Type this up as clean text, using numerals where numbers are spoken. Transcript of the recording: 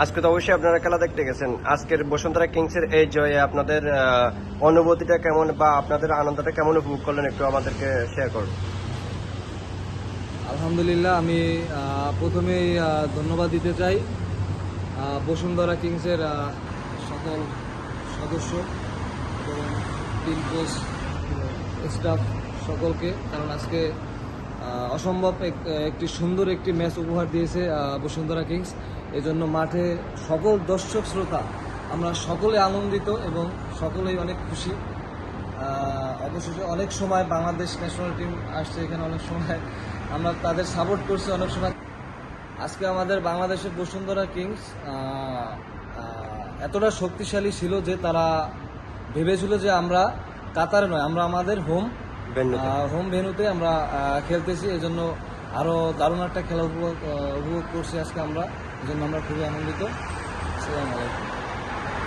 আজকে তো অবশ্যই আপনারা খেলা দেখতে গেছেন। আজকের বসুন্ধরা কিংসের এই জয়ে আপনাদের অনুভূতিটা কেমন বা আপনাদের আনন্দটা কেমন উপভোগ করলেন একটু আমাদেরকে শেয়ার করুন। আলহামদুলিল্লাহ, আমি প্রথমেই ধন্যবাদ দিতে চাই বসুন্ধরা কিংসের সকল সদস্য এবং টিম কোচ, স্টাফ সকলকে, কারণ আজকে অসম্ভব একটি সুন্দর একটি ম্যাচ উপহার দিয়েছে বসুন্ধরা কিংস। এজন্য মাঠে সকল দর্শক শ্রোতা আমরা সকলে আনন্দিত এবং সকলেই অনেক খুশি। অবশেষে অনেক সময় বাংলাদেশ ন্যাশনাল টিম আসছে এখানে, অনেক সময় আমরা তাদের সাপোর্ট করছি, অনেক সময় আজকে আমাদের বাংলাদেশের বসুন্ধরা কিংস এতটা শক্তিশালী ছিল যে তারা ভেবেছিল যে আমরা কাতারে নয়, আমরা আমাদের হোম ভেন্যুতে আমরা খেলতেছি। এজন্য আরও দারুণ একটা খেলা উপভোগ করছি আজকে আমরা, এজন্য আমরা খুবই আনন্দিত। আসসালামু আলাইকুম।